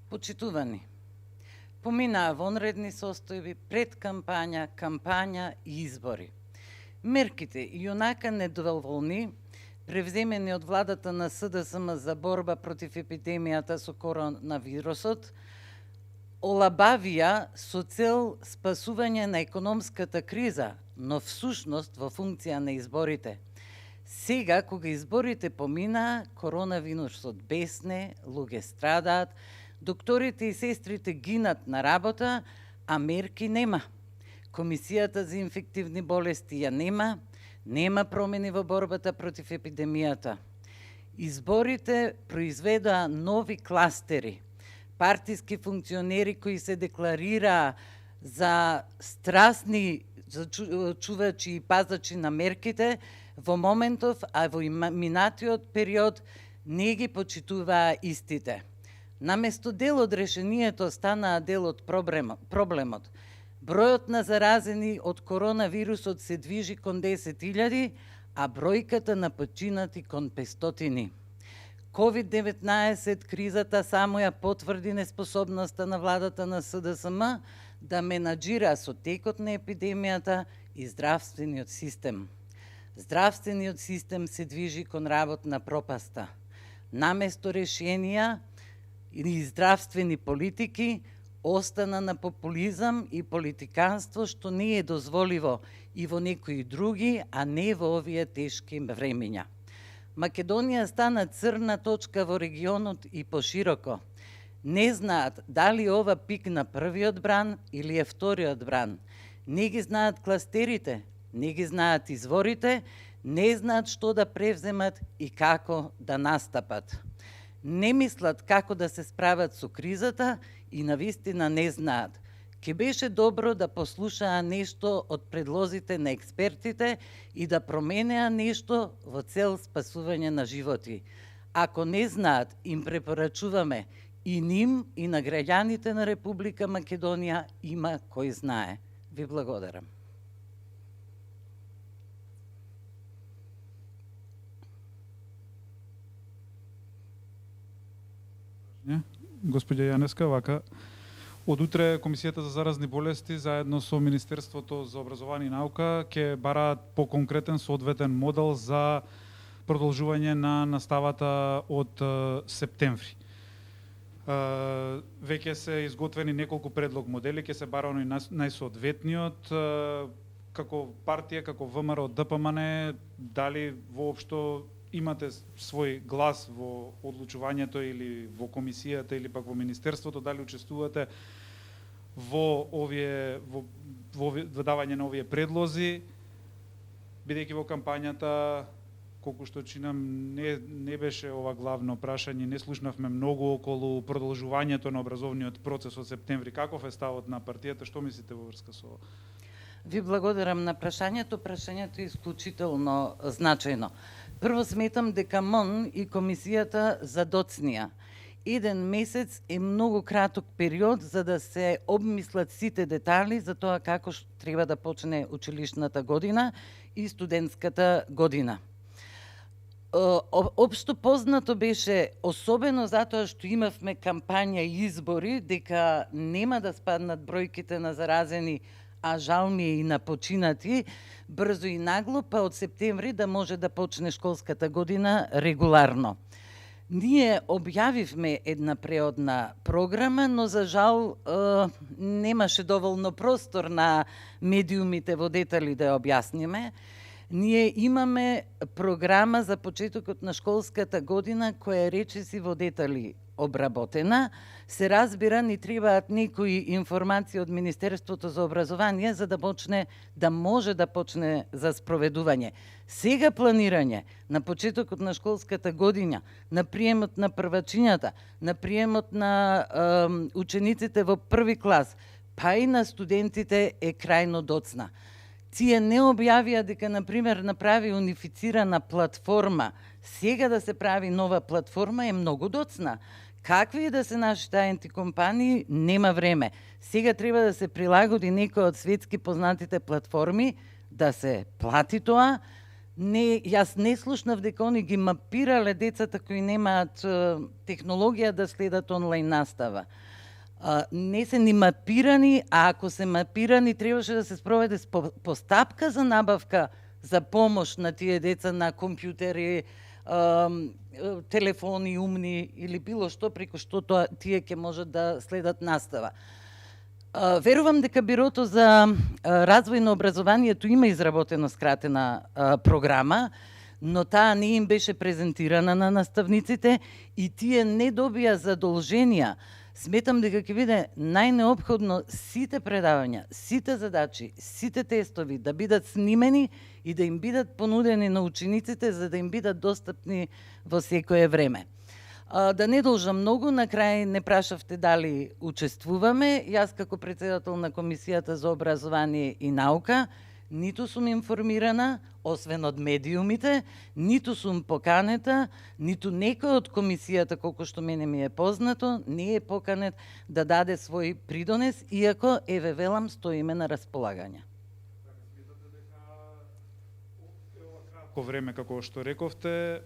Почитувани, поминаа вонредни состојби, предкампања, кампања и избори. Мерките јунака недоволни, превземени од владата на СДСМ за борба против епидемијата со коронавирусот, олабавија со цел спасување на економската криза, но всушност во функција на изборите. Сега, кога изборите поминаа, коронавирусот бесне, луѓе страдаат, докторите и сестрите гинат на работа, а мерки нема. Комисијата за инфективни болести ја нема промени во борбата против епидемијата. Изборите произведоа нови кластери, партиски функционери кои се декларираа за страстни чувачи и пазачи на мерките во моментов, а во минатиот период не ги почитуваа истите. Наместо дел од решението станаа дел од проблемот. Бројот на заразени од коронавирусот се движи кон 10.000, а бројката на починати кон 500. COVID-19 кризата само ја потврди неспособноста на владата на СДСМ да менаџира со текот на епидемијата и здравствениот систем. Здравствениот систем се движи кон работна пропаста. Наместо решенија и здравствени политики, остана на популизам и политиканство, што не е дозволиво и во некои други, а не во овие тешки времења. Македонија стана црна точка во регионот и пошироко. Не знаат дали ова пикна првиот бран или е вториот бран. Не ги знаат кластерите, не ги знаат изворите, не знаат што да превземат и како да настапат. Не мислат како да се справат со кризата и навистина не знаат. Ке беше добро да послушаа нешто од предлозите на експертите и да променеа нешто во цел спасување на животи. Ако не знаат, им препорачуваме и ним и на граѓаните на Република Македонија има кој знае. Ви благодарам. Господја Јанеска, вака, од утре Комисијата за заразни болести заедно со Министерството за образование и наука ќе бараат по-конкретен соодветен модел за продолжување на наставата од септември. Веќе се изготвени неколку предлог модели, ќе се бара оној најсоодветниот, како партија, како ВМРО, ДПМН, дали воопшто имате свој глас во одлучувањето или во комисијата или пак во министерството, дали учествувате во давање на овие предлози, бидејќи во кампањата, колку што чинам, не беше ова главно прашање, не слушнавме многу околу продолжувањето на образовниот процес од септември. Каков е ставот на партијата, што мислите во врска со? Ви благодарам на прашањето. Прашањето е исклучително значајно. Прво сметам дека МОН и комисијата задоцнија. Еден месец е многу краток период за да се обмислат сите детали за тоа како треба да почне училишната година и студентската година. Општо познато беше, особено затоа што имавме кампања и избори, дека нема да спаднат бројките на заразени, а жал ми е и на починати, брзо и нагло, па од септември да може да почне школската година регуларно. Ние објавивме една преодна програма, но за жал немаше доволно простор на медиумите во детали да ја објасниме. Ние имаме програма за почетокот на школската година која е речиси во детали обработена. Се разбира, ни требаат некои информации од Министерството за образование за да може да почне за спроведување. Сега планирање на почетокот на школската година, на приемот на првачињата, на приемот на учениците во први клас, па и на студентите е крајно доцна. Тие не објавија дека, например, направи унифицирана платформа. Сега да се прави нова платформа е многу доцна. Какви и да се нашите IT компании, нема време. Сега треба да се прилагоди некој од светски познатите платформи, да се плати тоа, Не, јас не слушнав дека они ги мапирале децата кои немаат технологија да следат онлайн настава. Не се ни мапирани, а ако се мапирани, требаше да се спроведе постапка за набавка за помош на тие деца на компјутери, телефони умни или било што преку што тие ќе можат да следат настава. Верувам дека Бирото за развој на образованието има изработена скратена програма, но таа не им беше презентирана на наставниците и тие не добија задолженија. Сметам дека ќе биде најнеопходно сите предавања, сите задачи, сите тестови да бидат снимени и да им бидат понудени на учениците за да им бидат достапни во секое време. Да не должам многу, на крај не прашавте дали учествуваме. Јас како председател на Комисијата за образование и наука ниту сум информирана, освен од медиумите, ниту сум поканета, ниту некој од комисијата, колку што мене ми е познато, не е поканет да даде свој придонес, иако, еве велам, стоиме на располагање. Кратко време, како што рековте,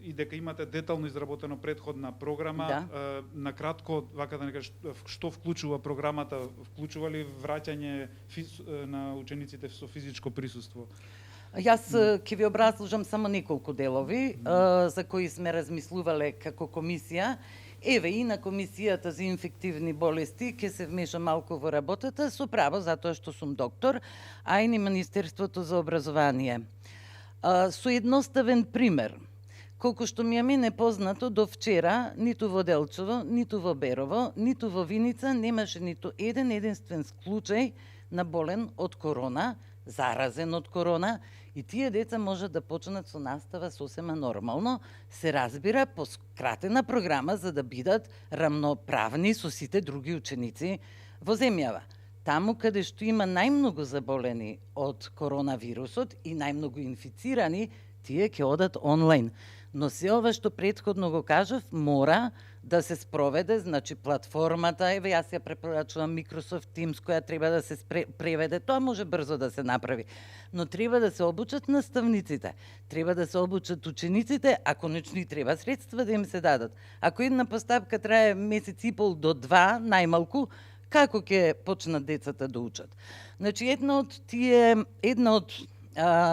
и дека имате детално изработено предходна програма, на кратко, вака да не кажеш, што вклучува програмата, вклучува ли враќање на учениците со физичко присуство? Јас ќе ви образложам само неколку делови за кои сме размислувале како комисија. Еве и на Комисијата за инфективни болести ќе се вмеша малку во работата, со право затоа што сум доктор, а и на Министерството за образование. Со едноставен пример, колку што ми е мене познато, до вчера ниту во Делчево, ниту во Берово, ниту во Виница немаше ниту единствен случај на болен од корона, заразен од корона, и тие деца можат да почнат со настава сосема нормално, се разбира по скратена програма за да бидат рамноправни со сите други ученици во земјава. Таму каде што има најмногу заболени од коронавирусот и најмногу инфицирани, тие ќе одат онлайн. Но се ова што претходно го кажав, мора да се спроведе, значи платформата, еве јас ја препорачувам Microsoft Teams која треба да се преведе, тоа може брзо да се направи. Но треба да се обучат наставниците, треба да се обучат учениците, а конечно и треба средства да им се дадат. Ако една постапка трае месец и пол до 2, најмалку, како ќе почнат децата да учат? Значи, една од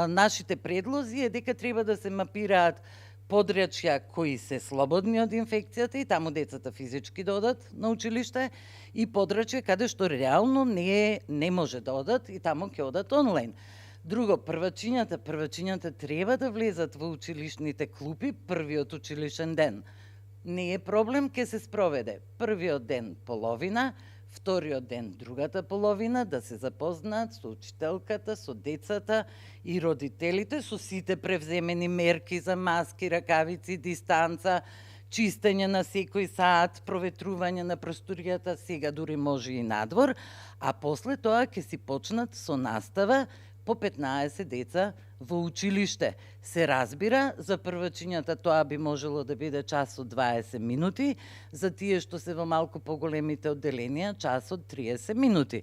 нашите предлози е дека треба да се мапираат подрачја кои се слободни од инфекцијата и таму децата физички да одат на училиште и подрачја каде што реално не може да одат и таму ќе одат онлайн. Друго, првачињата треба да влезат во училишните клупи првиот училишен ден. Не е проблем, ќе се спроведе првиот ден половина, вториот ден другата половина, да се запознаат со учителката, со децата и родителите, со сите превземени мерки за маски, ракавици, дистанца, чистење на секој саат, проветрување на просторијата, сега дури може и надвор, а после тоа ќе си почнат со настава по 15 деца во училиште. Се разбира, за првачињата тоа би можело да биде час од 20 минути, за тие што се во малку поголемите одделенија час од 30 минути.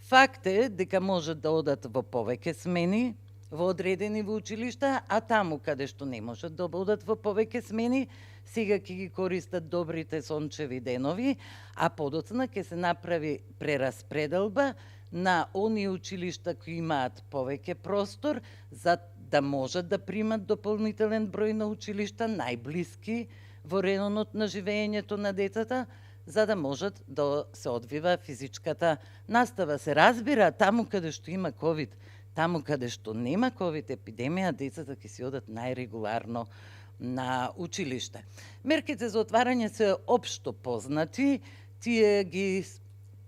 Факт е дека можат да одат во повеќе смени, во одредени во училишта, а таму каде што не можат да одат во повеќе смени, сега ќе ги користат добрите сончеви денови, а подоцна ќе се направи прераспределба на оние училишта кои имаат повеќе простор за да можат да примат дополнителен број на училишта најблиски во районот на живеењето на децата, за да можат да се одвива физичката настава. Се разбира, таму каде што има ковид, таму каде што нема ковид епидемија, децата ќе си одат најрегуларно на училиште. Мерките за отварање се општо познати, тие ги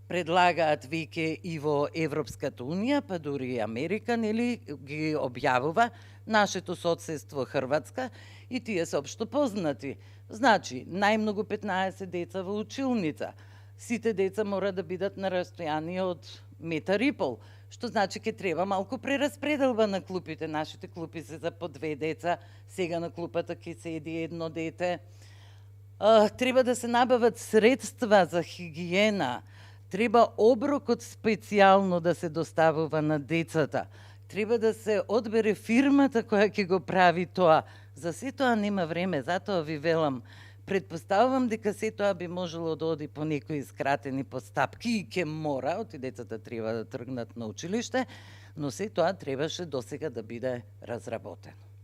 предлагаат веќе и во Европската Унија, па дури и Америка, нели, ги објавува нашето соседство Хрватска и тие се општо познати. Значи, најмногу 15 деца во училница. Сите деца мора да бидат на растојание од метар и пол, што значи ќе треба малку прераспределба на клупите. Нашите клупи се за по 2 деца, сега на клупата ќе седи едно дете. Треба да се набават средства за хигиена, треба оброкот специјално да се доставува на децата. Треба да се одбере фирмата која ќе го прави тоа. За се тоа нема време, затоа ви велам, предпоставувам дека се тоа би можело да оди по некои скратени постапки и ќе мора, оти децата треба да тргнат на училиште, но се тоа требаше досега да биде разработено.